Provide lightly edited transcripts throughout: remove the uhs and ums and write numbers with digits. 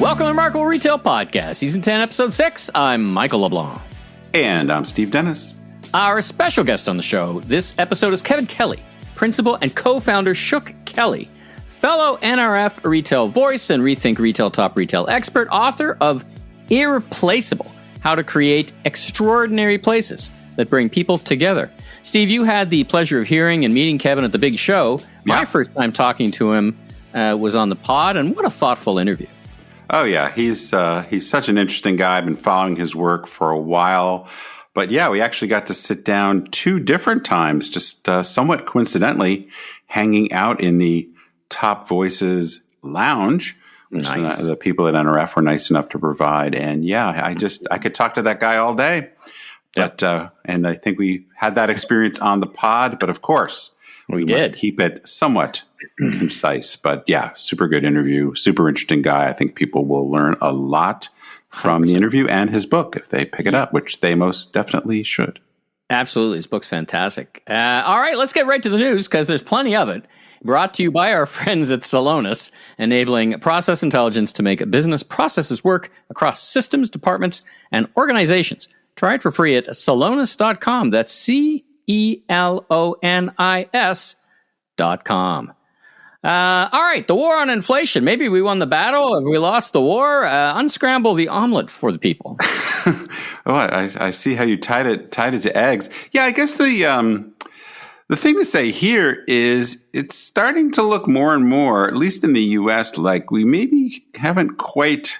Welcome to Remarkable Retail Podcast, Season 10, Episode 6. I'm Michael LeBlanc. And I'm Steve Dennis. Our special guest on the show this episode is Kevin Kelley, principal and co-founder Shook Kelley, fellow NRF retail voice and Rethink Retail top retail expert, author of Irreplaceable, How to Create Extraordinary Places That Bring People Together. Steve, you had the pleasure of hearing and meeting Kevin at the big show. My first time talking to him was on the pod, and what a thoughtful interview. Oh, yeah. He's such an interesting guy. I've been following his work for a while. But yeah, we actually got to sit down 2 different times, just somewhat coincidentally, hanging out in the Top Voices Lounge, which Nice. the people at NRF were nice enough to provide. And yeah, I could talk to that guy all day. But and I think we had that experience on the pod. But of course, we must keep it somewhat concise. But yeah, super good interview, super interesting guy. I think people will learn a lot from 100%. The interview and his book if they pick it up, which they most definitely should. Absolutely. His book's fantastic. All right, let's get right to the news because there's plenty of it. Brought to you by our friends at Celonis, enabling process intelligence to make business processes work across systems, departments, and organizations. Try it for free at celonis.com. That's CELONIS.com. All right, the war on inflation. Maybe we won the battle. Have we lost the war? Unscramble the omelet for the people. I see how you tied it to eggs. Yeah, I guess the thing to say here is it's starting to look more and more, at least in the U.S., like we maybe haven't quite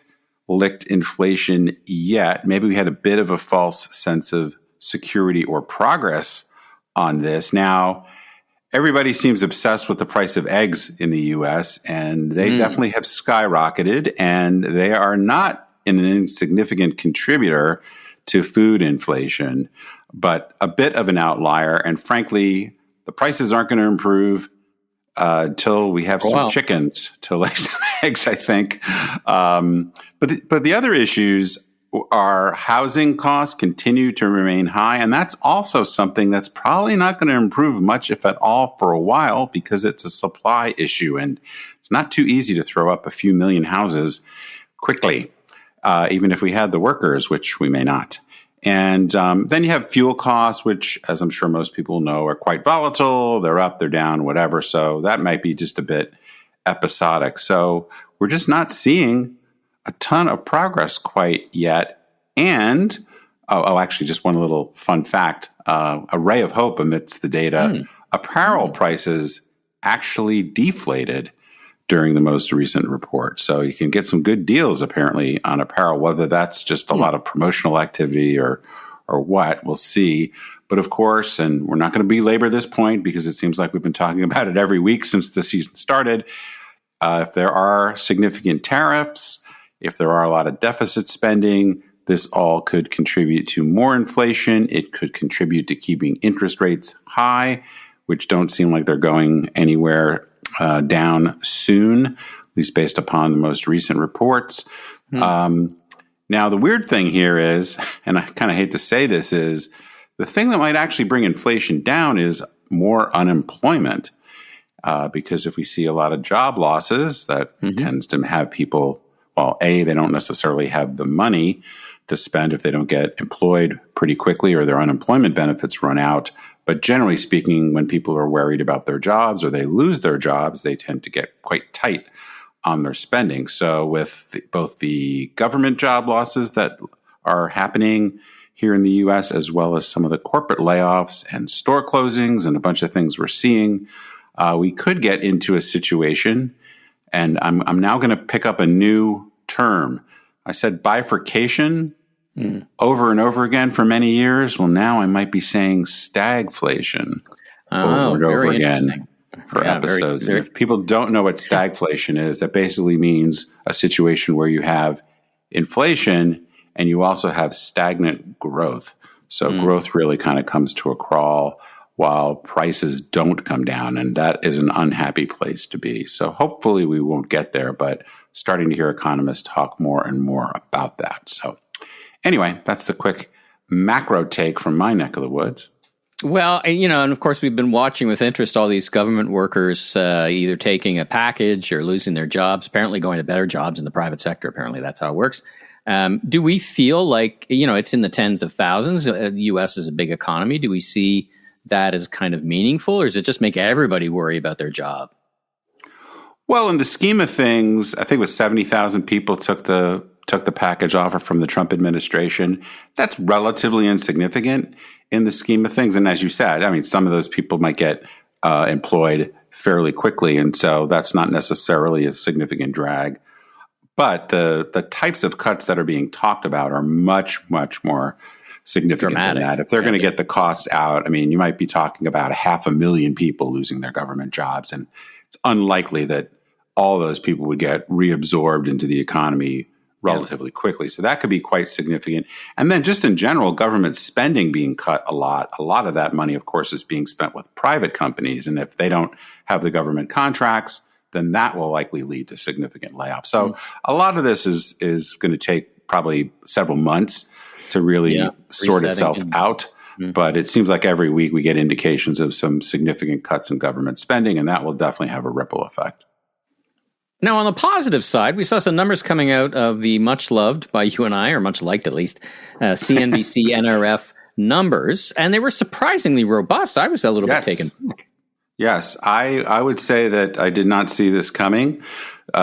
licked inflation yet. Maybe we had a bit of a false sense of security or progress on this. Now, everybody seems obsessed with the price of eggs in the U.S., and they definitely have skyrocketed, and they are not an insignificant contributor to food inflation, but a bit of an outlier. And frankly, the prices aren't going to improve until we have some chickens to lay some eggs, I think. But the other issues are housing costs continue to remain high. And that's also something that's probably not going to improve much, if at all, for a while, because it's a supply issue. And it's not too easy to throw up a few million houses quickly, even if we had the workers, which we may not. And then you have fuel costs, which, as I'm sure most people know, are quite volatile. They're up, they're down, whatever. So that might be just a bit episodic. So we're just not seeing a ton of progress quite yet. And, actually, just one little fun fact, a ray of hope amidst the data. Apparel prices actually deflated during the most recent report. So you can get some good deals, apparently, on apparel, whether that's just a lot of promotional activity or what, we'll see. But of course, and we're not going to belabor this point because it seems like we've been talking about it every week since the season started. If there are significant tariffs, if there are a lot of deficit spending, this all could contribute to more inflation. It could contribute to keeping interest rates high, which don't seem like they're going anywhere down soon, at least based upon the most recent reports. Now, the weird thing here is, and I kind of hate to say this, is the thing that might actually bring inflation down is more unemployment. Because if we see a lot of job losses, that tends to have people, well, A, they don't necessarily have the money to spend if they don't get employed pretty quickly or their unemployment benefits run out. But generally speaking, when people are worried about their jobs or they lose their jobs, they tend to get quite tight on their spending. So with both the government job losses that are happening here in the U.S., as well as some of the corporate layoffs and store closings and a bunch of things we're seeing, we could get into a situation, and I'm now going to pick up a new term. I said bifurcation over and over again for many years. Well, now I might be saying stagflation over and over again for episodes. And if people don't know what stagflation is, that basically means a situation where you have inflation and you also have stagnant growth. So growth really kind of comes to a crawl while prices don't come down. And that is an unhappy place to be. So hopefully we won't get there, but starting to hear economists talk more and more about that. So anyway, that's the quick macro take from my neck of the woods. Well, and of course, we've been watching with interest all these government workers either taking a package or losing their jobs, apparently going to better jobs in the private sector. Apparently, that's how it works. Do we feel like, it's in the tens of thousands? The U.S. is a big economy. Do we see that as kind of meaningful, or does it just make everybody worry about their job? Well, in the scheme of things, I think it was 70,000 people took the package offer from the Trump administration. That's relatively insignificant in the scheme of things. And as you said, I mean, some of those people might get employed fairly quickly. And so that's not necessarily a significant drag. But the types of cuts that are being talked about are much, much more significant than that. If they're going to get the costs out, I mean, you might be talking about 500,000 people losing their government jobs. And it's unlikely that all those people would get reabsorbed into the economy relatively quickly. So that could be quite significant. And then just in general, government spending being cut a lot. A lot of that money, of course, is being spent with private companies. And if they don't have the government contracts, then that will likely lead to significant layoffs. So a lot of this is going to take probably several months to really sort itself out. But it seems like every week we get indications of some significant cuts in government spending, and that will definitely have a ripple effect. Now, on the positive side, we saw some numbers coming out of the much loved by you and I, or much liked at least, CNBC NRF numbers, and they were surprisingly robust. I was a little bit taken back. Yes, I would say that I did not see this coming.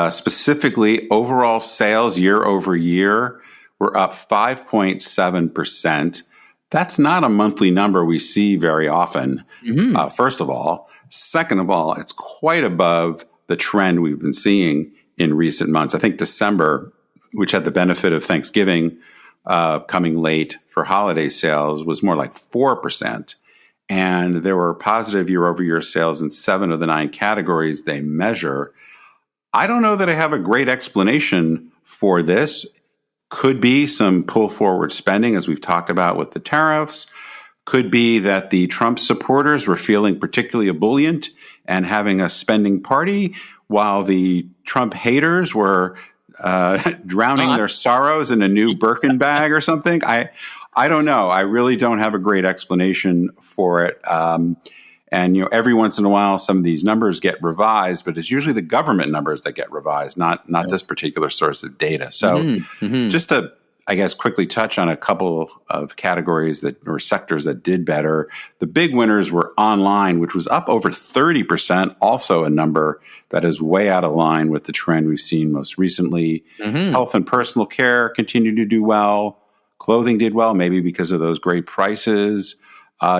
Specifically, overall sales year over year were up 5.7%. That's not a monthly number we see very often, first of all. Second of all, it's quite above the trend we've been seeing in recent months. I think December, which had the benefit of Thanksgiving coming late for holiday sales, was more like 4%. And there were positive year-over-year sales in 7 of the 9 categories they measure. I don't know that I have a great explanation for this. Could be some pull-forward spending, as we've talked about with the tariffs. Could be that the Trump supporters were feeling particularly ebullient and having a spending party, while the Trump haters were drowning their sorrows in a new Birkin bag or something. I don't know. I really don't have a great explanation for it. And every once in a while, some of these numbers get revised, but it's usually the government numbers that get revised, not this particular source of data. So just to, I guess, quickly touch on a couple of categories or sectors that did better. The big winners were online, which was up over 30%, also a number that is way out of line with the trend we've seen most recently. Health and personal care continued to do well. Clothing did well, maybe because of those great prices.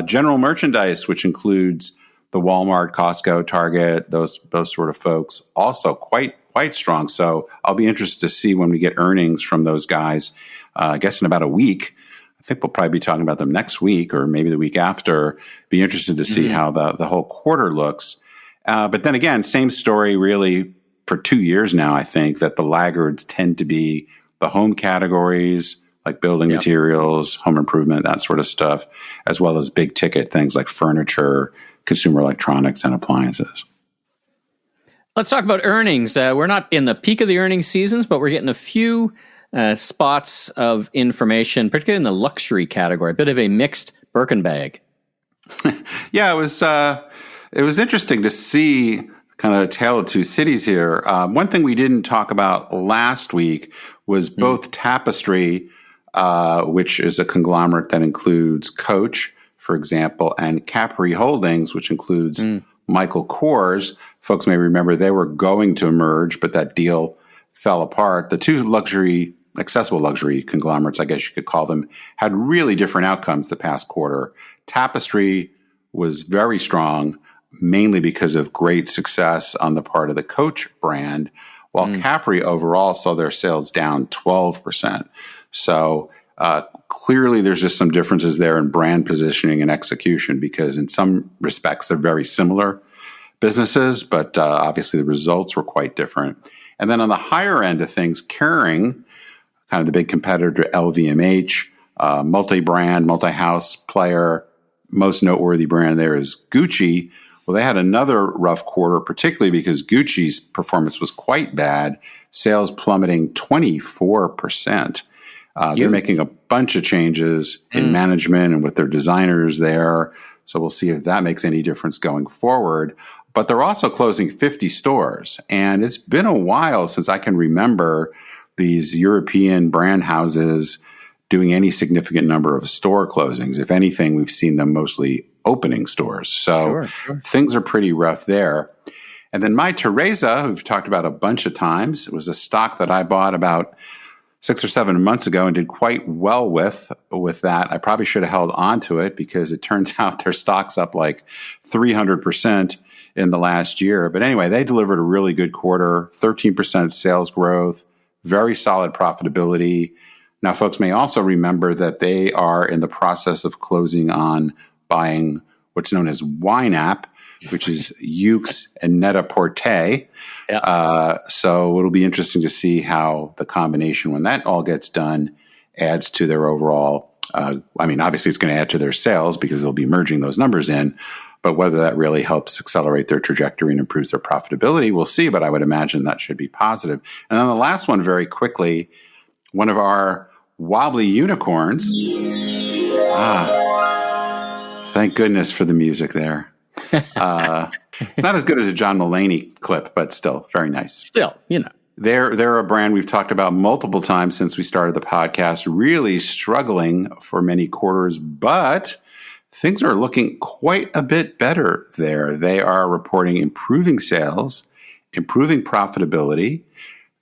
General merchandise, which includes the Walmart, Costco, Target, those sort of folks, also quite strong. So I'll be interested to see when we get earnings from those guys. I guess in about a week. I think we'll probably be talking about them next week or maybe the week after. Be interested to see how the whole quarter looks. But then again, same story really for 2 years now. I think that the laggards tend to be the home categories, like building materials, home improvement, that sort of stuff, as well as big ticket things like furniture, consumer electronics, and appliances. Let's talk about earnings. We're not in the peak of the earnings seasons, but we're getting a few spots of information, particularly in the luxury category, a bit of a mixed Birkin bag. Yeah, it was interesting to see kind of a tale of two cities here. One thing we didn't talk about last week was both Tapestry, which is a conglomerate that includes Coach, for example, and Capri Holdings, which includes Michael Kors. Folks may remember they were going to merge, but that deal fell apart. The two accessible luxury conglomerates, I guess you could call them, had really different outcomes the past quarter. Tapestry was very strong, mainly because of great success on the part of the Coach brand, while Capri overall saw their sales down 12%. So clearly there's just some differences there in brand positioning and execution, because in some respects they're very similar businesses, but obviously the results were quite different. And then on the higher end of things, Kering, kind of the big competitor to LVMH, multi-brand, multi-house player, most noteworthy brand there is Gucci. Well, they had another rough quarter, particularly because Gucci's performance was quite bad, sales plummeting 24%. They're making a bunch of changes in management and with their designers there. So we'll see if that makes any difference going forward. But they're also closing 50 stores. And it's been a while since I can remember these European brand houses doing any significant number of store closings. If anything, we've seen them mostly opening stores. So things are pretty rough there. And then My Teresa, who we've talked about a bunch of times, it was a stock that I bought about 6 or 7 months ago and did quite well with that. I probably should have held on to it because it turns out their stock's up like 300% in the last year. But anyway, they delivered a really good quarter, 13% sales growth, very solid profitability. Now, folks may also remember that they are in the process of closing on buying what's known as YNAP, which is Yux and Net-a-Porter. So it'll be interesting to see how the combination, when that all gets done, adds to their overall. Obviously, it's going to add to their sales because they'll be merging those numbers in. But whether that really helps accelerate their trajectory and improves their profitability, we'll see. But I would imagine that should be positive. And then the last one, very quickly, one of our wobbly unicorns. Thank goodness for the music there. It's not as good as a John Mulaney clip, but still very nice. Still, They're a brand we've talked about multiple times since we started the podcast, really struggling for many quarters, but things are looking quite a bit better there. They are reporting improving sales, improving profitability.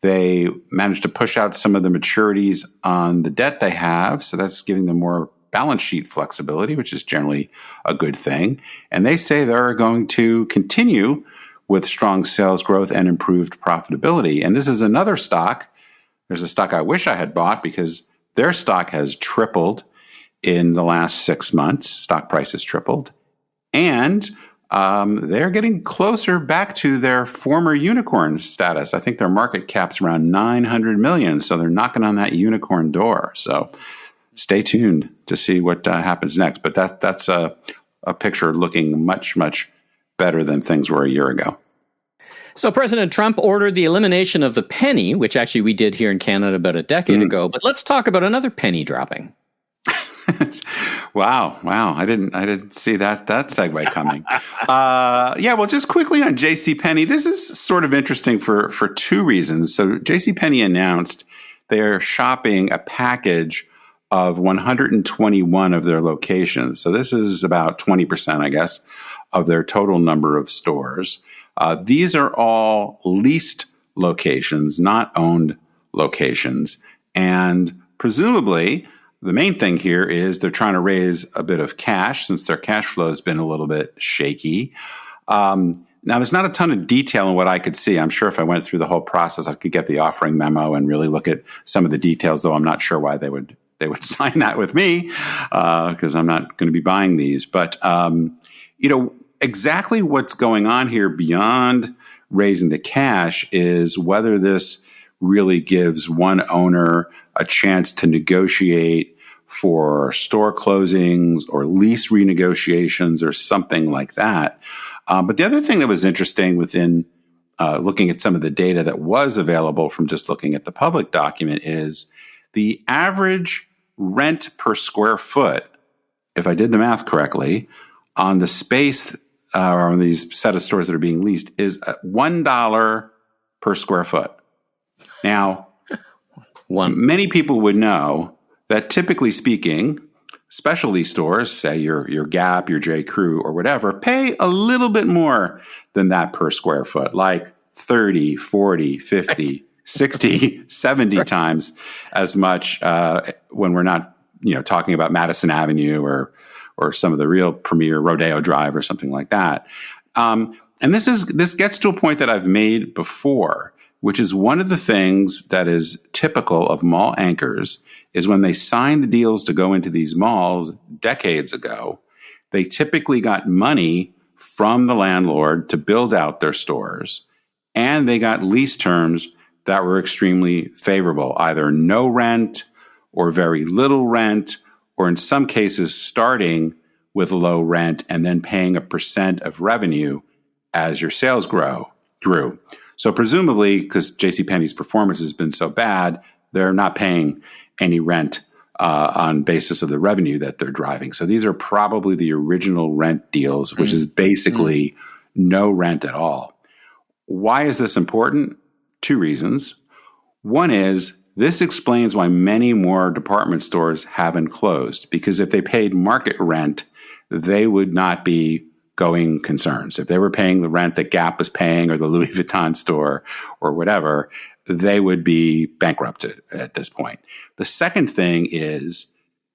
They managed to push out some of the maturities on the debt they have, so that's giving them more balance sheet flexibility, which is generally a good thing. And they say they're going to continue with strong sales growth and improved profitability. And this is another stock. There's a stock I wish I had bought because their stock has tripled in the last 6 months. Stock price has tripled. And they're getting closer back to their former unicorn status. I think their market cap's around $900 million. So they're knocking on that unicorn door. So stay tuned to see what happens next. But that's a picture looking much, much better than things were a year ago. So President Trump ordered the elimination of the penny, which actually we did here in Canada about a decade ago. But let's talk about another penny dropping. Wow. I didn't see that segue coming. Well, just quickly on JCPenney, this is sort of interesting for two reasons. So JCPenney announced they're shopping a package of 121 of their locations. So this is about 20%, I guess, of their total number of stores. These are all leased locations, not owned locations. And presumably, the main thing here is they're trying to raise a bit of cash since their cash flow has been a little bit shaky. Now, there's not a ton of detail in what I could see. I'm sure if I went through the whole process, I could get the offering memo and really look at some of the details, though I'm not sure why they would sign that with me because I'm not going to be buying these. But, exactly what's going on here beyond raising the cash is whether this really gives one owner a chance to negotiate for store closings or lease renegotiations or something like that. But the other thing that was interesting within looking at some of the data that was available from just looking at the public document is the average rent per square foot, if I did the math correctly, on the space or on these set of stores that are being leased is $1 per square foot. Now, many people would know that typically speaking, specialty stores, say your Gap, your J. Crew, or whatever, pay a little bit more than that per square foot, like 30, 40, 50, 60, 70 times as much when we're not talking about Madison Avenue or some of the real premier Rodeo Drive or something like that. And this gets to a point that I've made before, which is one of the things that is typical of mall anchors is when they signed the deals to go into these malls decades ago, they typically got money from the landlord to build out their stores, and they got lease terms that were extremely favorable, either no rent or very little rent, or in some cases starting with low rent and then paying a percent of revenue as your sales grew. So presumably, because JCPenney's performance has been so bad, they're not paying any rent on basis of the revenue that they're driving. So these are probably the original rent deals, which is basically no rent at all. Why is this important? Two reasons. One is this explains why many more department stores haven't closed, because if they paid market rent, they would not be going concerns. If they were paying the rent that Gap was paying or the Louis Vuitton store or whatever, they would be bankrupted at this point. The second thing is,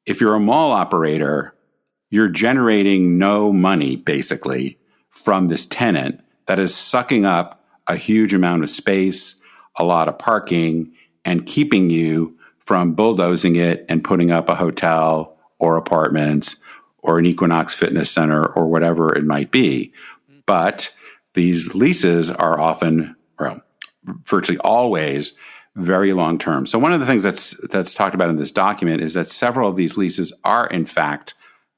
if you're a mall operator, you're generating no money basically from this tenant that is sucking up a huge amount of space, a lot of parking, and keeping you from bulldozing it and putting up a hotel or apartments or an Equinox fitness center or whatever it might be. But these leases are often, well, virtually always, very long term. So one of the things that's talked about in this document is that several of these leases are in fact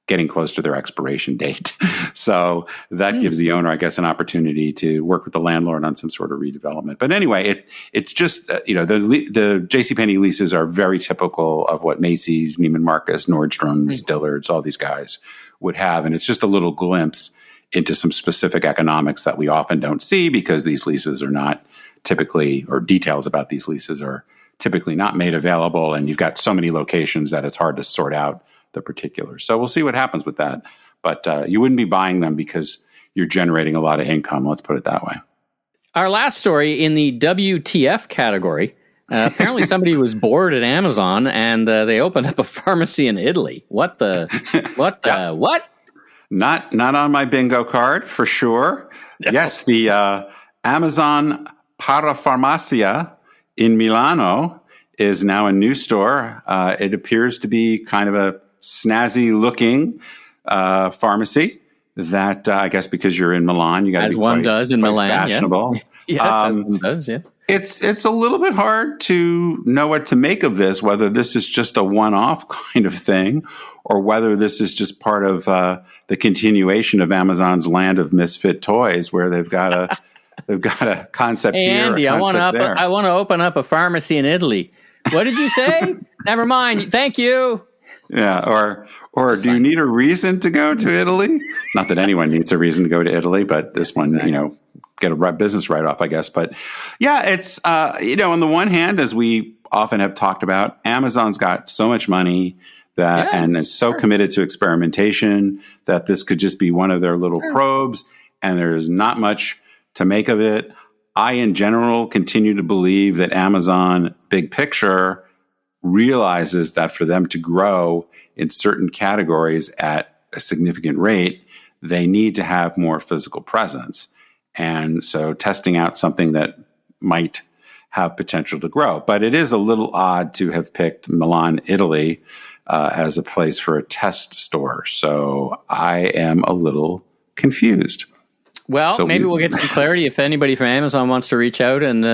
getting close to their expiration date. So that gives the owner, I guess, an opportunity to work with the landlord on some sort of redevelopment. But anyway, it's just, the JCPenney leases are very typical of what Macy's, Neiman Marcus, Nordstrom's, Dillard's, all these guys would have. And it's just a little glimpse into some specific economics that we often don't see because these leases are not typically, or details about these leases are typically not made available. And you've got so many locations that it's hard to sort out the particulars. So we'll see what happens with that. But you wouldn't be buying them because you're generating a lot of income. Let's put it that way. Our last story in the WTF category. Apparently somebody was bored at Amazon and they opened up a pharmacy in Italy. What? Not on my bingo card for sure. No. Yes, the Amazon Parafarmacia in Milano is now a new store. It appears to be kind of a snazzy looking pharmacy that I guess because you're in Milan, you got to be one does in Milan, fashionable. Yeah. Yes, as one does. Yeah. It's a little bit hard to know what to make of this, whether this is just a one-off kind of thing or whether this is just part of the continuation of Amazon's land of misfit toys, where they've got a concept here. Andy, I want to open up a pharmacy in Italy. What did you say? Never mind. Thank you. Yeah, or do you need a reason to go to Italy? Not that anyone needs a reason to go to Italy, but this one, exactly. Get a business write-off, I guess. But yeah, it's, on the one hand, as we often have talked about, Amazon's got so much money and is so committed to experimentation that this could just be one of their little probes, and there's not much to make of it. I, in general, continue to believe that Amazon, big picture, realizes that for them to grow in certain categories at a significant rate, they need to have more physical presence. And so testing out something that might have potential to grow. But it is a little odd to have picked Milan, Italy, as a place for a test store. So I am a little confused. Well, maybe we'll get some clarity. If anybody from Amazon wants to reach out and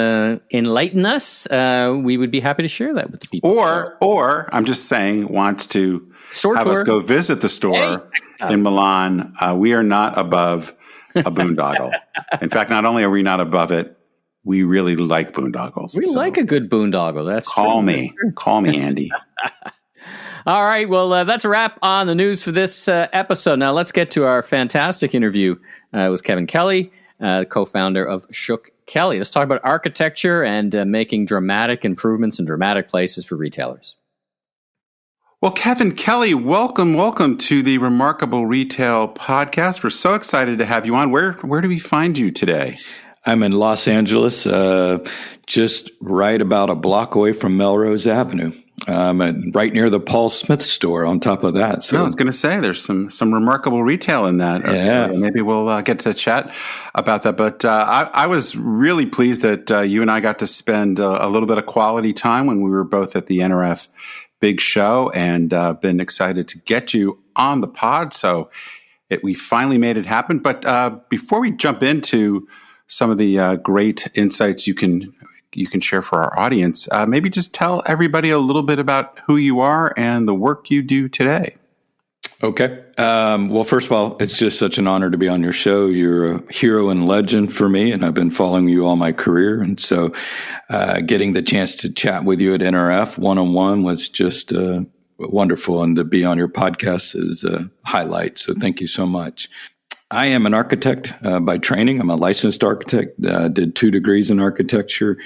enlighten us, we would be happy to share that with the people. Or I'm just saying, wants to have us go visit the store in Milan. We are not above a boondoggle. In fact, not only are we not above it, we really like boondoggles. We like a good boondoggle. That's Call me, Andy. All right. Well, that's a wrap on the news for this episode. Now let's get to our fantastic interview with Kevin Kelley, co-founder of Shook Kelley. Let's talk about architecture and making dramatic improvements in dramatic places for retailers. Well, Kevin Kelley, welcome to the Remarkable Retail Podcast. We're so excited to have you on. Where do we find you today? I'm in Los Angeles, just right about a block away from Melrose Avenue. Right near the Paul Smith store on top of that. So I was going to say there's some remarkable retail in that. Yeah. Maybe we'll get to chat about that. But I was really pleased that you and I got to spend a little bit of quality time when we were both at the NRF Big Show, and been excited to get you on the pod. So we finally made it happen. But before we jump into some of the great insights you can share for our audience, maybe just tell everybody a little bit about who you are and the work you do today. Okay. Well, first of all, it's just such an honor to be on your show. You're a hero and legend for me, and I've been following you all my career. And so getting the chance to chat with you at NRF one-on-one was just wonderful, and to be on your podcast is a highlight. So thank you so much. I am an architect by training. I'm a licensed architect, did 2 degrees in architecture,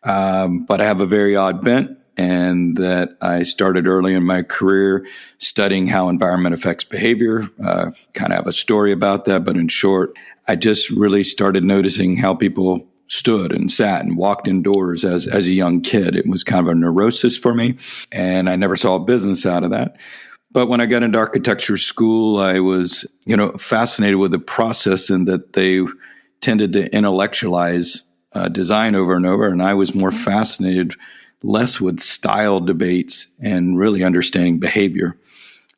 but I have a very odd bent, and that I started early in my career studying how environment affects behavior. Kind of have a story about that, but in short, I just really started noticing how people stood and sat and walked indoors as a young kid. It was kind of a neurosis for me, and I never saw a business out of that. But when I got into architecture school, I was, fascinated with the process, and that they tended to intellectualize design over and over. And I was more fascinated less with style debates and really understanding behavior.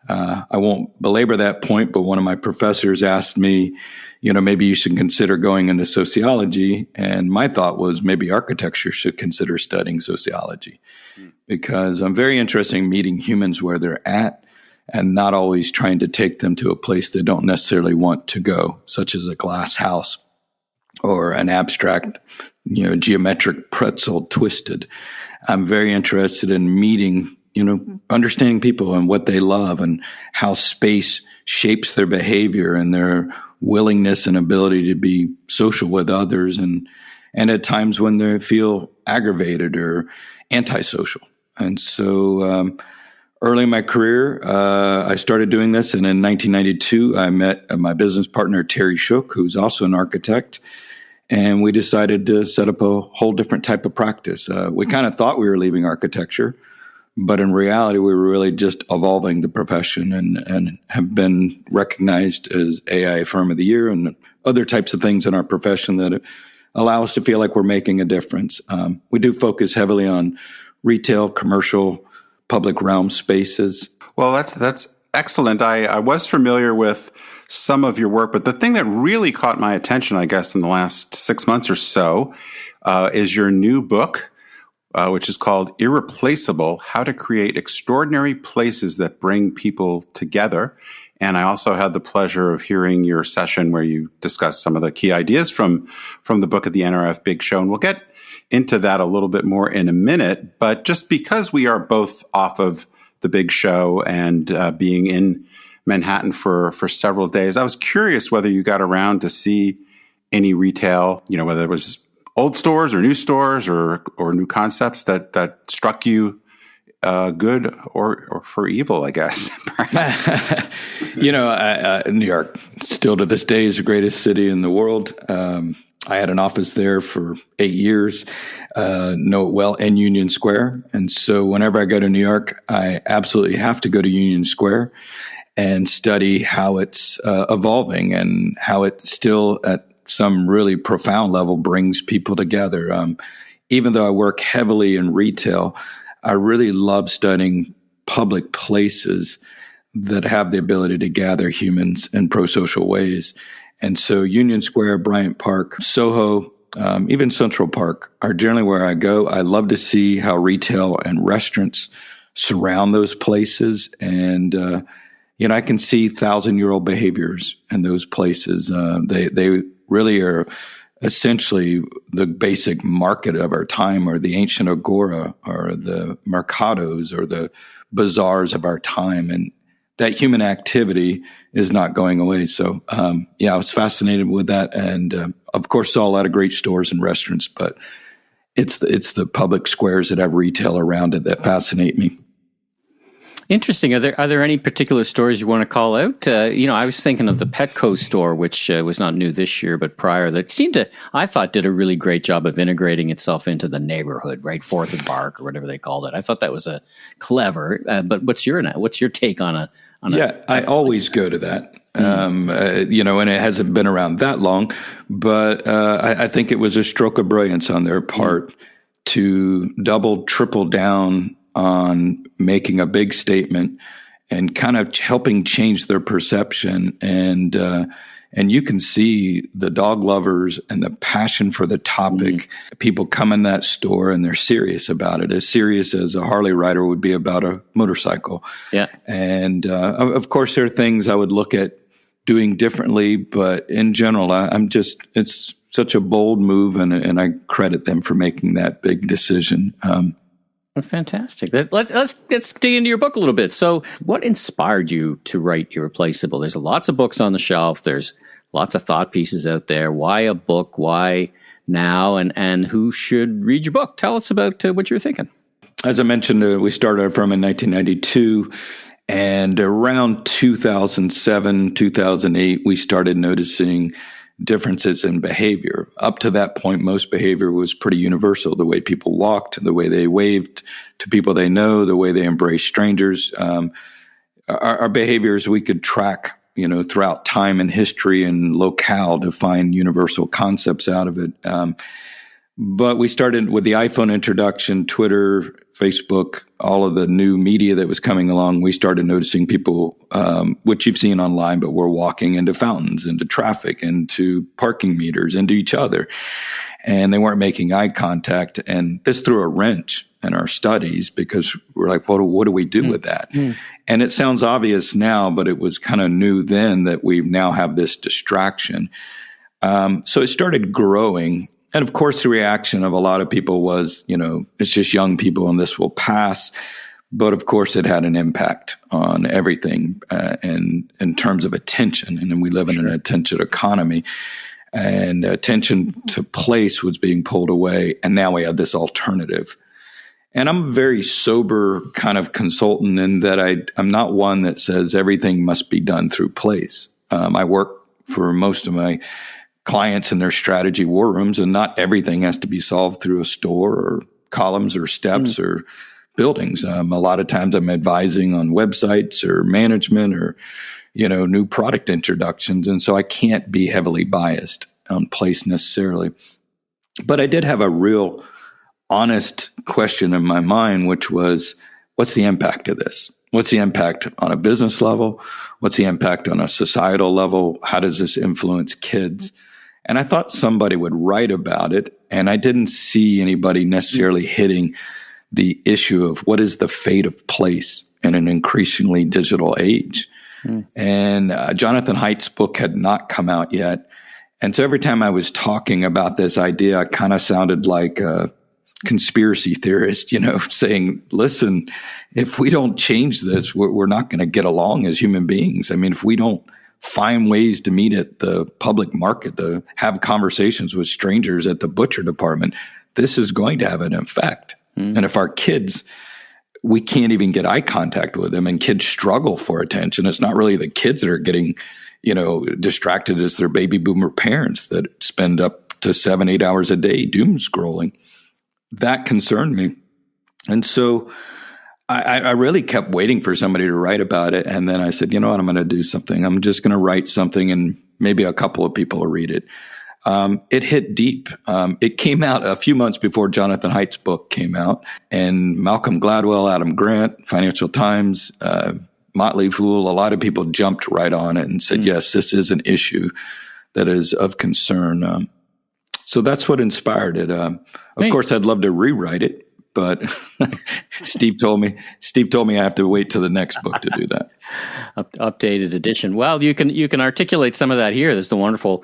I won't belabor that point, but one of my professors asked me, maybe you should consider going into sociology. And my thought was maybe architecture should consider studying sociology, because I'm very interested in meeting humans where they're at and not always trying to take them to a place they don't necessarily want to go, such as a glass house or an abstract, geometric pretzel twisted. I'm very interested in meeting, understanding people and what they love and how space shapes their behavior and their willingness and ability to be social with others, and at times when they feel aggravated or antisocial. And so early in my career, I started doing this. And in 1992, I met my business partner, Terry Shook, who's also an architect. And we decided to set up a whole different type of practice. We kind of thought we were leaving architecture, but in reality, we were really just evolving the profession and have been recognized as AI Firm of the Year and other types of things in our profession that allow us to feel like we're making a difference. We do focus heavily on retail, commercial, public realm spaces. Well, that's excellent. I was familiar with some of your work, but the thing that really caught my attention, I guess, in the last 6 months or so, is your new book, which is called Irreplaceable: How to Create Extraordinary Places That Bring People Together. And I also had the pleasure of hearing your session where you discussed some of the key ideas from the book at the NRF Big Show. And we'll get into that a little bit more in a minute. But just because we are both off of the Big Show and being in Manhattan for several days, I was curious whether you got around to see any retail, whether it was old stores or new stores or new concepts that struck you good or for evil, I guess. New York still to this day is the greatest city in the world. I had an office there for 8 years, know it well, in Union Square. And so whenever I go to New York, I absolutely have to go to Union Square and study how it's evolving and how it still at some really profound level brings people together. Even though I work heavily in retail, I really love studying public places that have the ability to gather humans in pro-social ways. And so Union Square, Bryant Park, Soho, even Central Park are generally where I go. I love to see how retail and restaurants surround those places. And, I can see 1,000-year-old behaviors in those places. They really are essentially the basic market of our time, or the ancient agora, or the mercados, or the bazaars of our time. And that human activity is not going away. So, I was fascinated with that. And, of course, saw a lot of great stores and restaurants, but it's the public squares that have retail around it that fascinate me. Interesting. Are there any particular stores you want to call out? I was thinking of the Petco store, which was not new this year, but prior, that I thought did a really great job of integrating itself into the neighborhood, right? Fourth and Bark, or whatever they called it. I thought that was a clever. But what's your take on a? I always go to that. And it hasn't been around that long, but I think it was a stroke of brilliance on their part to triple down on making a big statement and kind of helping change their perception. And you can see the dog lovers and the passion for the topic. People come in that store and they're serious about it, as serious as a Harley rider would be about a motorcycle. Yeah. And of course, there are things I would look at doing differently, but in general, it's such a bold move, and I credit them for making that big decision. Well, fantastic. Let's dig into your book a little bit. So, what inspired you to write Irreplaceable? There's lots of books on the shelf. There's lots of thought pieces out there. Why a book? Why now? And who should read your book? Tell us about what you were thinking. As I mentioned, we started our firm in 1992. And around 2007, 2008, we started noticing differences in behavior. Up to that point, most behavior was pretty universal. The way people walked, the way they waved to people they know, the way they embraced strangers. Our behaviors we could track, throughout time and history and locale to find universal concepts out of it. But we started with the iPhone introduction, Twitter, Facebook, all of the new media that was coming along. We started noticing people, which you've seen online, but we're walking into fountains, into traffic, into parking meters, into each other. And they weren't making eye contact. And this threw a wrench in our studies because we're like, what do we do with that? And it sounds obvious now, but it was kind of new then that we now have this distraction. So it started growing. And of course, the reaction of a lot of people was, it's just young people and this will pass. But of course, it had an impact on everything in terms of attention. And then we live in an attention economy, and attention to place was being pulled away. And now we have this alternative. And I'm a very sober kind of consultant in that I'm not one that says everything must be done through place. I work for most of my clients in their strategy war rooms, and not everything has to be solved through a store or columns or steps or buildings. A lot of times I'm advising on websites or management or, new product introductions. And so I can't be heavily biased on place necessarily. But I did have a real honest question in my mind, which was, what's the impact of this? What's the impact on a business level? What's the impact on a societal level? How does this influence kids? And I thought somebody would write about it, and I didn't see anybody necessarily hitting the issue of what is the fate of place in an increasingly digital age. And Jonathan Haidt's book had not come out yet. And so every time I was talking about this idea, I kind of sounded like a conspiracy theorist, saying, listen, if we don't change this, we're not going to get along as human beings. I mean, if we don't find ways to meet at the public market, to have conversations with strangers at the butcher department, this is going to have an effect. And if our kids, we can't even get eye contact with them, and kids struggle for attention, it's not really the kids that are getting, distracted, as their baby boomer parents that spend up to 7-8 hours a day doom scrolling. That concerned me. And so I really kept waiting for somebody to write about it. And then I said, you know what, I'm going to do something. I'm just going to write something, and maybe a couple of people will read it. It hit deep. It came out a few months before Jonathan Haidt's book came out, and Malcolm Gladwell, Adam Grant, Financial Times, Motley Fool, a lot of people jumped right on it and said, yes, this is an issue that is of concern. So that's what inspired it. Of course, I'd love to rewrite it, but Steve told me I have to wait till the next book to do that. Updated edition. Well, you can articulate some of that here. There's the wonderful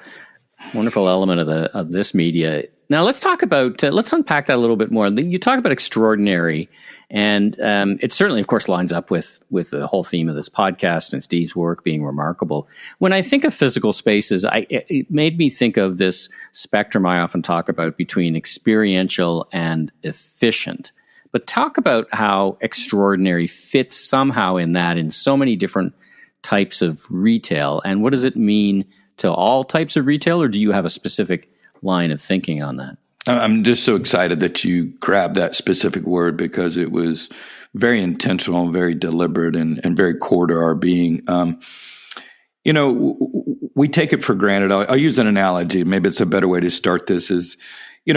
element of this media. Now let's talk about let's unpack that a little bit more. You talk about extraordinary, and it certainly, of course, lines up with the whole theme of this podcast and Steve's work being remarkable. When I think of physical spaces, it made me think of this spectrum I often talk about between experiential and efficient. But talk about how extraordinary fits somehow in that, in so many different types of retail, and what does it mean to all types of retail, or do you have a specific line of thinking on that? I'm just so excited that you grabbed that specific word, because it was very intentional and very deliberate and very core to our being. We take it for granted. I'll use an analogy. Maybe it's a better way to start this is,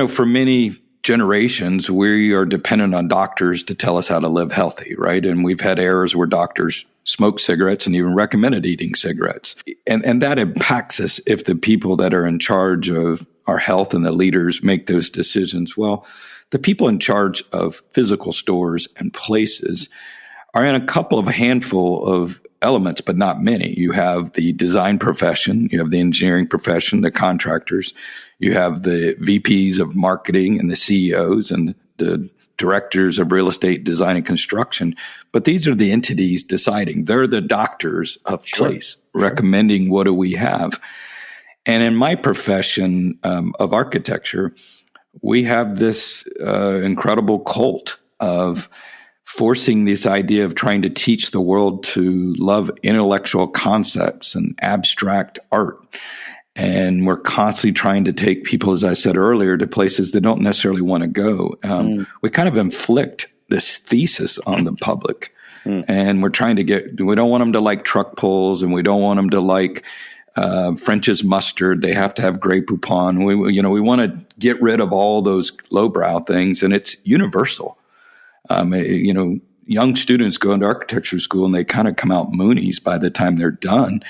for many generations, we are dependent on doctors to tell us how to live healthy, right? And we've had eras where doctors smoke cigarettes and even recommended eating cigarettes. And that impacts us if the people that are in charge of our health and the leaders make those decisions. Well, the people in charge of physical stores and places are in a handful of elements, but not many. You have the design profession, you have the engineering profession, the contractors, you have the VPs of marketing and the CEOs and the directors of real estate design and construction, but these are the entities deciding. They're the doctors of place, recommending what do we have. And in my profession of architecture, we have this incredible cult of forcing this idea of trying to teach the world to love intellectual concepts and abstract art. And we're constantly trying to take people, as I said earlier, to places they don't necessarily want to go. We kind of inflict this thesis on the public. And we're trying to we don't want them to like truck pulls, and we don't want them to like French's mustard. They have to have Grey Poupon. We want to get rid of all those lowbrow things, and it's universal. Young students go into architecture school and they kind of come out Moonies by the time they're done.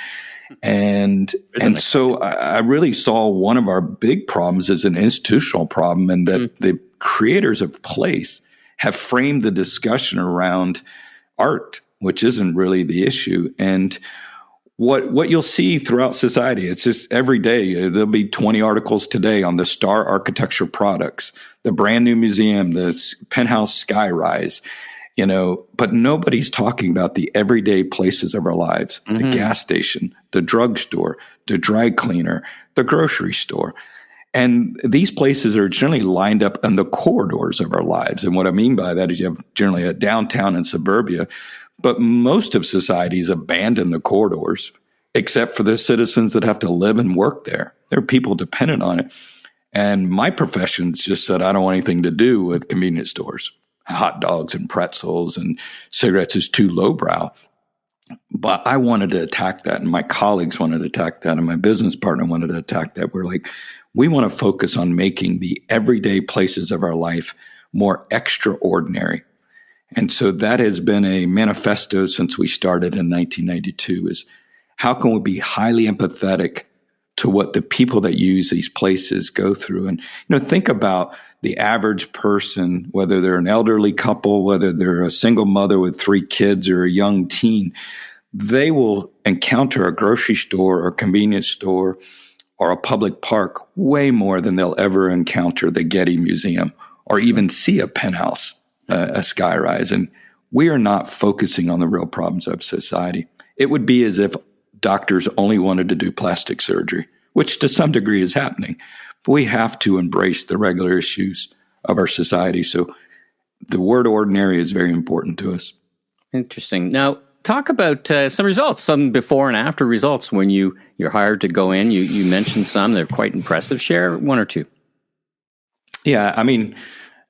And so I really saw one of our big problems as an institutional problem, and that the creators of place have framed the discussion around art, which isn't really the issue. And what you'll see throughout society, it's just every day, there'll be 20 articles today on the star architecture products, the brand new museum, the penthouse skyrise, but nobody's talking about the everyday places of our lives, the gas station, the drugstore, the dry cleaner, the grocery store. And these places are generally lined up in the corridors of our lives. And what I mean by that is you have generally a downtown and suburbia, but most of societies abandon the corridors, except for the citizens that have to live and work there. There are people dependent on it. And my profession's just said, I don't want anything to do with convenience stores. Hot dogs and pretzels and cigarettes is too lowbrow. But I wanted to attack that, and my colleagues wanted to attack that, and my business partner wanted to attack that. We're like, we want to focus on making the everyday places of our life more extraordinary. And so that has been a manifesto since we started in 1992, is how can we be highly empathetic to what the people that use these places go through? And, think about the average person, whether they're an elderly couple, whether they're a single mother with 3 kids or a young teen, they will encounter a grocery store or convenience store or a public park way more than they'll ever encounter the Getty Museum or even see a penthouse, a skyrise. And we are not focusing on the real problems of society. It would be as if doctors only wanted to do plastic surgery, which to some degree is happening. But we have to embrace the regular issues of our society. So the word ordinary is very important to us. Interesting. Now, talk about some results, some before and after results when you're hired to go in. You mentioned some. They're quite impressive. Share one or two. Yeah, I mean,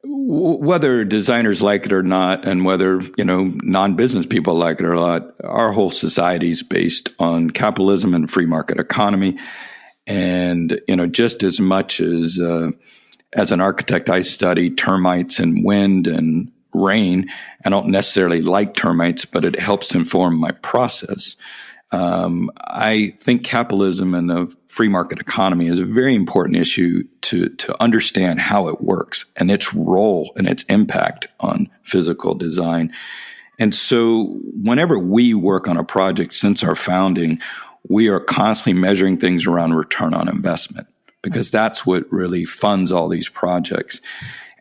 whether designers like it or not, and whether, non-business people like it or not, our whole society is based on capitalism and free market economy. And, just as much as an architect, I study termites and wind and rain. I don't necessarily like termites, but it helps inform my process. I think capitalism and the free market economy is a very important issue to understand how it works and its role and its impact on physical design. And so whenever we work on a project since our founding, we are constantly measuring things around return on investment, because that's what really funds all these projects.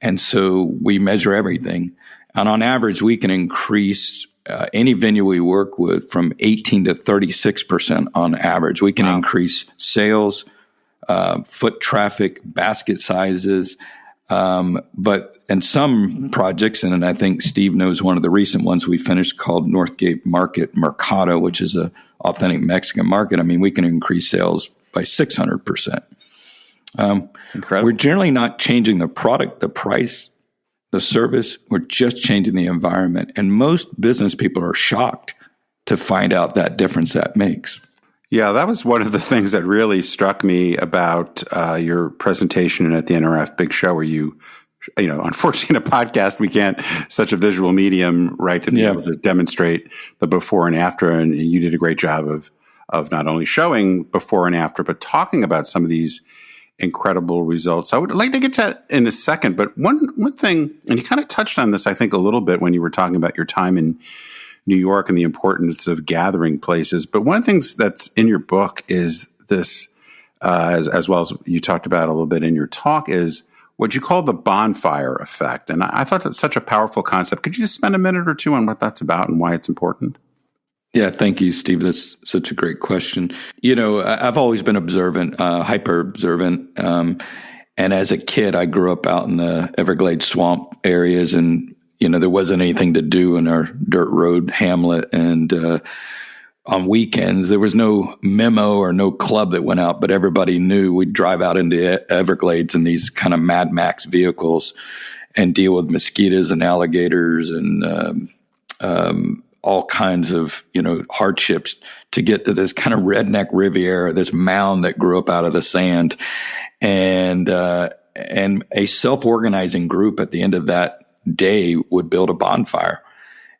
And so we measure everything. And on average, we can increase any venue we work with from 18 to 36% on average. We can increase sales, foot traffic, basket sizes. But in some projects, and I think Steve knows one of the recent ones we finished called Northgate Market Mercado, which is an authentic Mexican market. I mean, we can increase sales by 600%. Incredible. We're generally not changing the product, the price, the service. We're just changing the environment. And most business people are shocked to find out that difference that makes. Yeah, that was one of the things that really struck me about your presentation at the NRF Big Show, where you unfortunately in a podcast, we can't, such a visual medium, right, to be able to demonstrate the before and after. And you did a great job of not only showing before and after, but talking about some of these incredible results. I would like to get to that in a second, but one thing, and you kind of touched on this, I think, a little bit when you were talking about your time in New York and the importance of gathering places. But one of the things that's in your book is this, as well as you talked about a little bit in your talk, is what you call the Bonfire Effect. And I thought that's such a powerful concept. Could you just spend a minute or two on what that's about and why it's important? Yeah, thank you, Steve. That's such a great question. I've always been observant, hyper observant. And as a kid, I grew up out in the Everglades swamp areas, and there wasn't anything to do in our dirt road hamlet. And on weekends, there was no memo or no club that went out, but everybody knew we'd drive out into Everglades in these kind of Mad Max vehicles and deal with mosquitoes and alligators and all kinds of hardships to get to this kind of redneck Riviera, this mound that grew up out of the sand. And a self-organizing group at the end of that day would build a bonfire.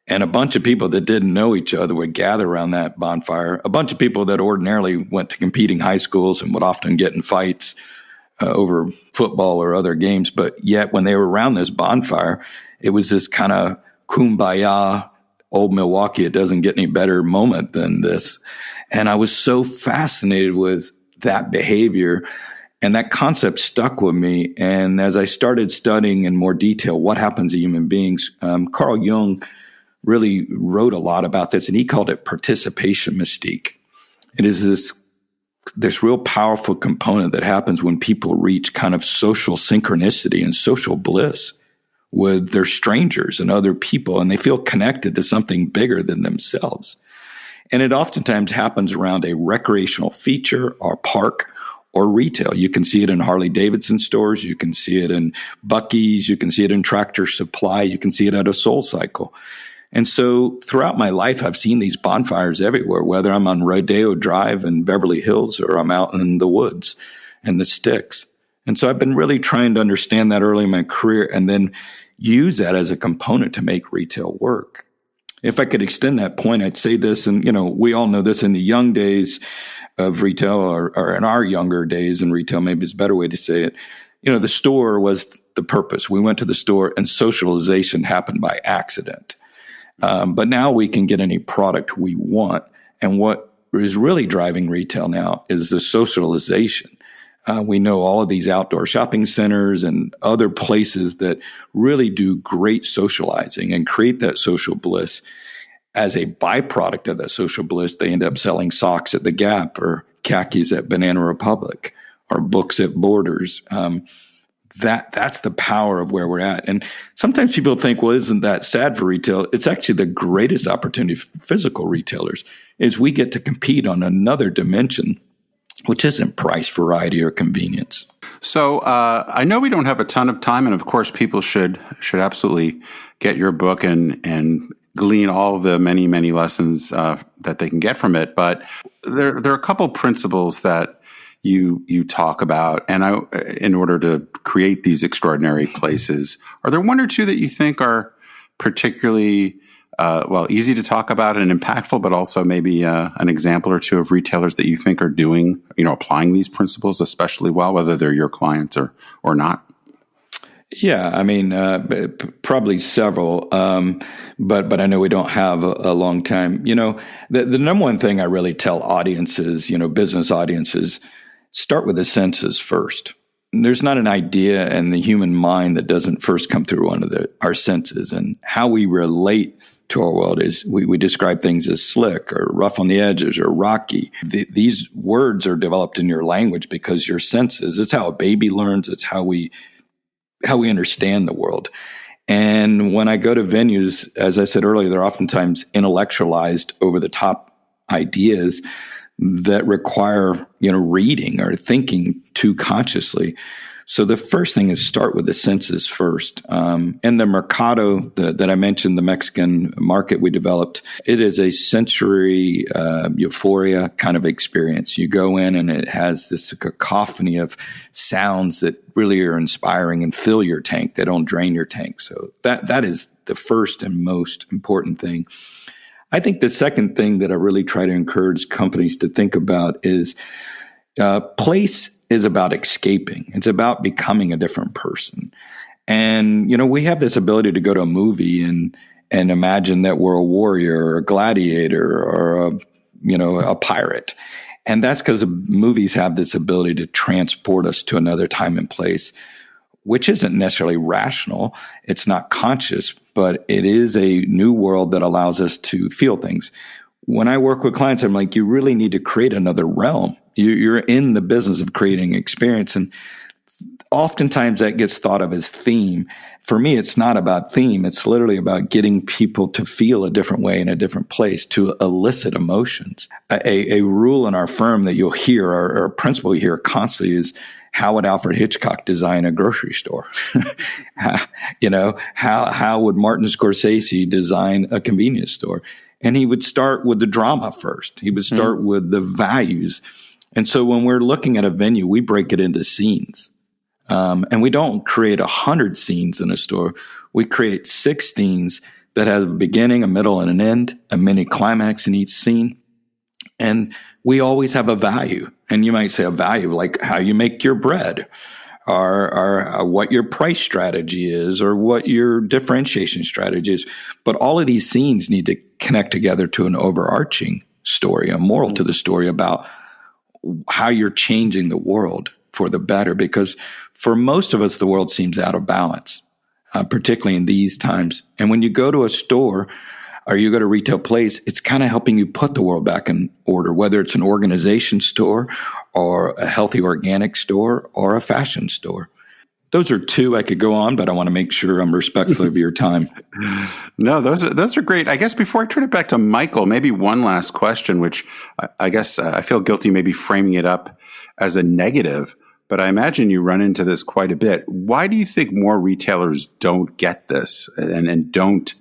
And a bunch of people that didn't know each other would gather around that bonfire. A bunch of people that ordinarily went to competing high schools and would often get in fights over football or other games. But yet when they were around this bonfire, it was this kind of kumbaya, old Milwaukee, it doesn't get any better moment than this. And I was so fascinated with that behavior. And that concept stuck with me. And as I started studying in more detail what happens to human beings, Carl Jung really wrote a lot about this, and he called it participation mystique. It is this real powerful component that happens when people reach kind of social synchronicity and social bliss with their strangers and other people, and they feel connected to something bigger than themselves. And it oftentimes happens around a recreational feature or park or retail. You can see it in Harley Davidson stores. You can see it in Buc-ee's. You can see it in Tractor Supply. You can see it at a Soul Cycle. And so throughout my life, I've seen these bonfires everywhere, whether I'm on Rodeo Drive in Beverly Hills or I'm out in the woods and the sticks. And so I've been really trying to understand that early in my career and then use that as a component to make retail work. If I could extend that point, I'd say this, and we all know this in the young days of retail or in our younger days in retail, maybe it's a better way to say it. The store was the purpose. We went to the store and socialization happened by accident. But now we can get any product we want. And what is really driving retail now is the socialization. We know all of these outdoor shopping centers and other places that really do great socializing and create that social bliss. As a byproduct of that social bliss, they end up selling socks at the Gap or khakis at Banana Republic or books at Borders. That's the power of where we're at. And sometimes people think, well, isn't that sad for retail? It's actually the greatest opportunity for physical retailers is we get to compete on another dimension, which isn't price, variety, or convenience. So I know we don't have a ton of time, and of course, people should absolutely get your book and glean all the many, many lessons that they can get from it. But there are a couple principles that you talk about, and in order to create these extraordinary places, are there one or two that you think are particularly easy to talk about and impactful, but also maybe an example or two of retailers that you think are doing, applying these principles especially well, whether they're your clients or not? Yeah, I mean, probably several, but I know we don't have a long time. The number one thing I really tell audiences, business audiences, start with the senses first. There's not an idea in the human mind that doesn't first come through one of our senses. And how we relate to our world is we describe things as slick or rough on the edges or rocky. These words are developed in your language because your senses, it's how a baby learns. It's how we understand the world. And when I go to venues, as I said earlier, they're oftentimes intellectualized over the top ideas that require, reading or thinking too consciously. So the first thing is start with the senses first. And the mercado that I mentioned, the Mexican market we developed, it is a sensory euphoria kind of experience. You go in and it has this cacophony of sounds that really are inspiring and fill your tank. They don't drain your tank. So that is the first and most important thing. I think the second thing that I really try to encourage companies to think about is place is about escaping. It's about becoming a different person. And, we have this ability to go to a movie and imagine that we're a warrior or a gladiator or a pirate. And that's because movies have this ability to transport us to another time and place. which isn't necessarily rational. It's not conscious, but it is a new world that allows us to feel things. When I work with clients, I'm like, you really need to create another realm. You're in the business of creating experience. And oftentimes that gets thought of as theme. For me, it's not about theme. It's literally about getting people to feel a different way in a different place, to elicit emotions. A rule in our firm that you'll hear, or a principle you hear constantly, is how would Alfred Hitchcock design a grocery store? How would Martin Scorsese design a convenience store? And he would start with the drama first. He would start with the values. And so when we're looking at a venue, we break it into scenes. And we don't create 100 scenes in a store. We create 6 scenes that have a beginning, a middle, and an end, a mini climax in each scene. And we always have a value. And you might say a value like how you make your bread, or what your price strategy is, or what your differentiation strategy is. But all of these scenes need to connect together to an overarching story, a moral to the story about how you're changing the world for the better. Because for most of us, the world seems out of balance, particularly in these times. And when you go to a store or you go to a retail place, it's kind of helping you put the world back in order, whether it's an organization store or a healthy organic store or a fashion store. Those are 2. I could go on, but I want to make sure I'm respectful of your time. No, those are great. I guess before I turn it back to Michael, maybe one last question, which I guess I feel guilty maybe framing it up as a negative, but I imagine you run into this quite a bit. Why do you think more retailers don't get this and don't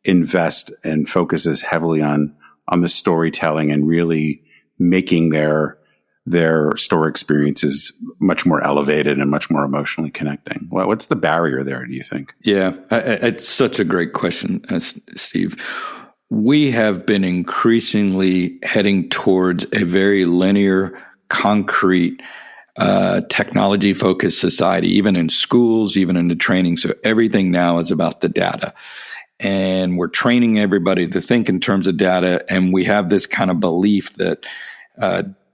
invest and focus as heavily on the storytelling and really making their store experiences much more elevated and much more emotionally connecting? What's the barrier there, do you think? Yeah, it's such a great question, Steve. We have been increasingly heading towards a very linear, concrete, technology-focused society, even in schools, even in the training. So everything now is about the data. And we're training everybody to think in terms of data. And we have this kind of belief that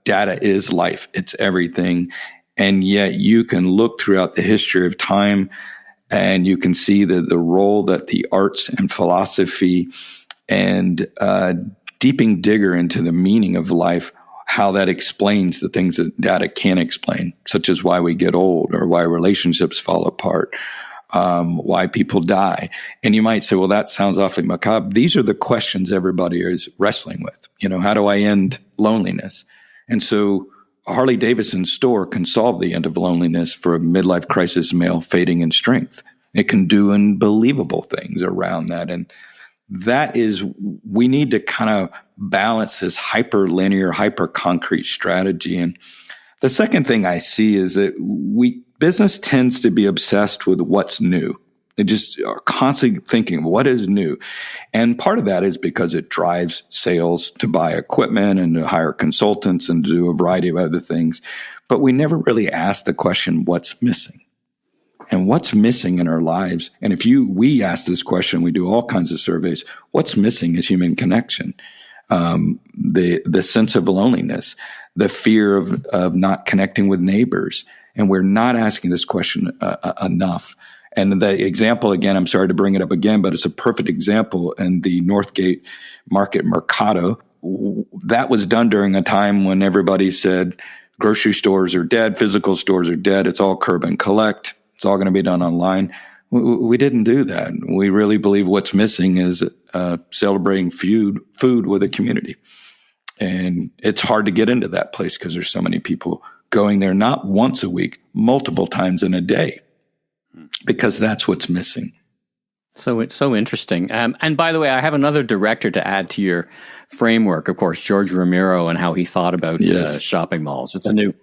data is life. It's everything. And yet you can look throughout the history of time and you can see the role that the arts and philosophy and deeping digger into the meaning of life, how that explains the things that data can't explain, such as why we get old or why relationships fall apart, why people die. And you might say, well, that sounds awfully macabre. These are the questions everybody is wrestling with. How do I end loneliness? And so a Harley-Davidson store can solve the end of loneliness for a midlife crisis male fading in strength. It can do unbelievable things around that. And that is, we need to kind of balance this hyper-linear, hyper-concrete strategy. And the second thing I see is that business tends to be obsessed with what's new. They just are constantly thinking, what is new? And part of that is because it drives sales to buy equipment and to hire consultants and to do a variety of other things. But we never really ask the question, what's missing? And what's missing in our lives? And we ask this question, we do all kinds of surveys. What's missing is human connection, the sense of loneliness, the fear of not connecting with neighbors. And we're not asking this question enough. And the example, again, I'm sorry to bring it up again, but it's a perfect example in the Northgate Market Mercado. That was done during a time when everybody said grocery stores are dead, physical stores are dead, it's all curb and collect, it's all going to be done online. We didn't do that. We really believe what's missing is celebrating food with a community. And it's hard to get into that place because there's so many people going there, not once a week, multiple times in a day, because that's what's missing. So it's so interesting. And by the way, I have another director to add to your framework, of course, George Romero and how he thought about shopping malls with the new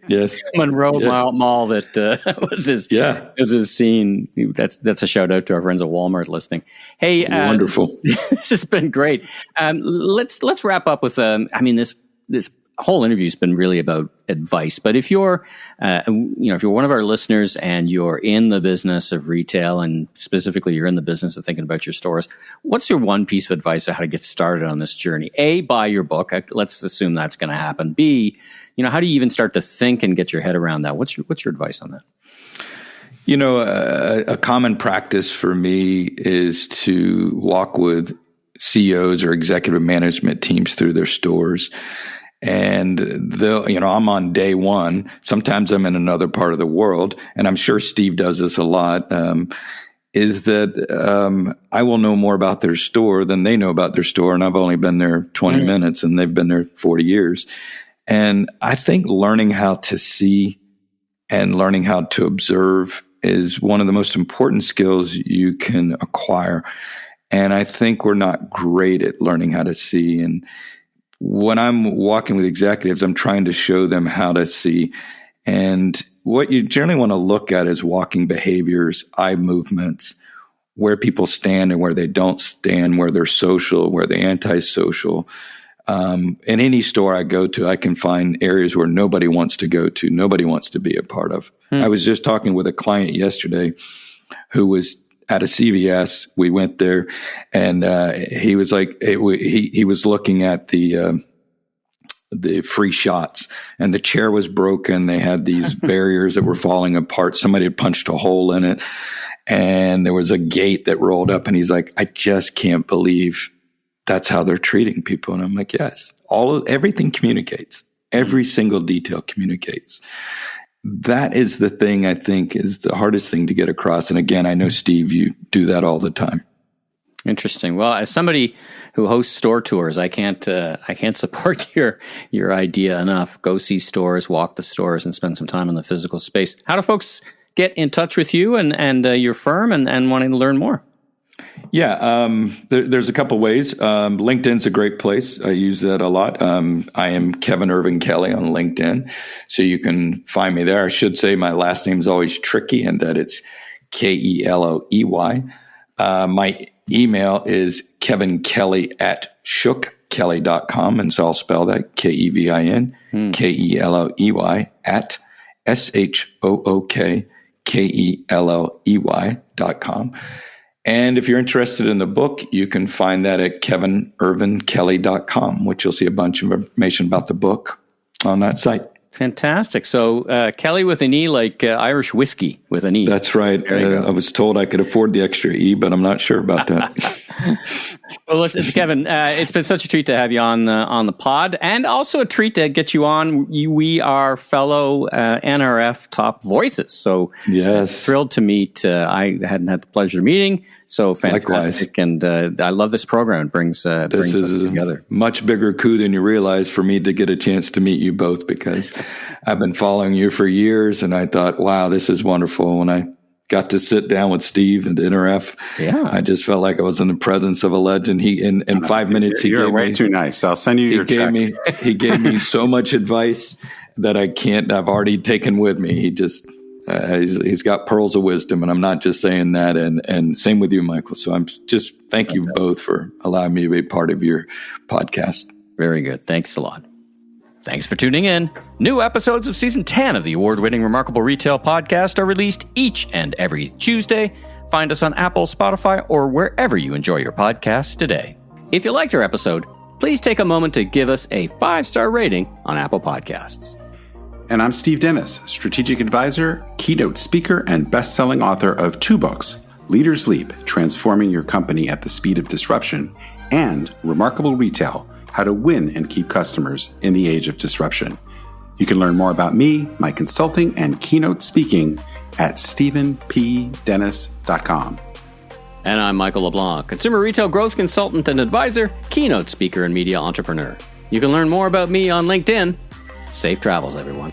Monroe Mall that was his scene. That's a shout out to our friends at Walmart listening. Hey, wonderful. This has been great. Let's wrap up with this whole interview has been really about advice. But if you're, if you're one of our listeners and you're in the business of retail and specifically you're in the business of thinking about your stores, what's your one piece of advice on how to get started on this journey? A, buy your book. Let's assume that's going to happen. B, how do you even start to think and get your head around that? What's your advice on that? You know, a common practice for me is to walk with CEOs or executive management teams through their stores. And I'm on day one. Sometimes I'm in another part of the world, and I'm sure Steve does this a lot. Is that I will know more about their store than they know about their store, and I've only been there 20 minutes, and they've been there 40 years. And I think learning how to see and learning how to observe is one of the most important skills you can acquire. And I think we're not great at learning how to see. And when I'm walking with executives, I'm trying to show them how to see. And what you generally want to look at is walking behaviors, eye movements, where people stand and where they don't stand, where they're social, where they're antisocial. In any store I go to, I can find areas where nobody wants to go to, nobody wants to be a part of. I was just talking with a client yesterday who was at a CVS. We went there, and he was like, he was looking at the free shots, and the chair was broken. They had these barriers that were falling apart. Somebody had punched a hole in it, and there was a gate that rolled up, and he's like, I just can't believe that's how they're treating people. And I'm like, yes, everything communicates. Every single detail communicates. That is the thing I think is the hardest thing to get across. And again, I know, Steve, you do that all the time. Interesting. Well, as somebody who hosts store tours, I can't support your idea enough. Go see stores, walk the stores, and spend some time in the physical space. How do folks get in touch with you and your firm and wanting to learn more? Yeah, there's a couple ways. LinkedIn's a great place. I use that a lot. I am Kevin Irvin Kelley on LinkedIn, so you can find me there. I should say my last name is always tricky, and that it's Kelley. My email is kevinkelley@shookkelley.com, and so I'll spell that KEVIN KELLEY at SHOOKKELLEY.com. And if you're interested in the book, you can find that at kevinirvinkelley.com, which you'll see a bunch of information about the book on that site. Fantastic. So Kelley with an E, like Irish whiskey with an E. That's right. I was told I could afford the extra E, but I'm not sure about that. Well, listen, Kevin, it's been such a treat to have you on the pod, and also a treat to get you on. We are fellow NRF top voices, so yes, thrilled to meet. I hadn't had the pleasure of meeting. So fantastic. Likewise. And I love this program. It brings us together. A much bigger coup than you realize for me to get a chance to meet you both, because I've been following you for years, and I thought, wow, this is wonderful. When I got to sit down with Steve and NRF, I just felt like I was in the presence of a legend. In 5 minutes, you're way too nice. I'll send you your check. He gave me so much advice that I've already taken with me. He just, he's got pearls of wisdom, and I'm not just saying that. And same with you, Michael. So I'm just thank you both for allowing me to be part of your podcast. Very good. Thanks a lot. Thanks for tuning in. New episodes of Season 10 of the award-winning Remarkable Retail Podcast are released each and every Tuesday. Find us on Apple, Spotify, or wherever you enjoy your podcasts today. If you liked our episode, please take a moment to give us a 5-star rating on Apple Podcasts. And I'm Steve Dennis, strategic advisor, keynote speaker, and best-selling author of 2 books, Leader's Leap, Transforming Your Company at the Speed of Disruption, and Remarkable Retail, How to Win and Keep Customers in the Age of Disruption. You can learn more about me, my consulting, and keynote speaking at stephenpdennis.com. And I'm Michael LeBlanc, consumer retail growth consultant and advisor, keynote speaker, and media entrepreneur. You can learn more about me on LinkedIn. Safe travels, everyone.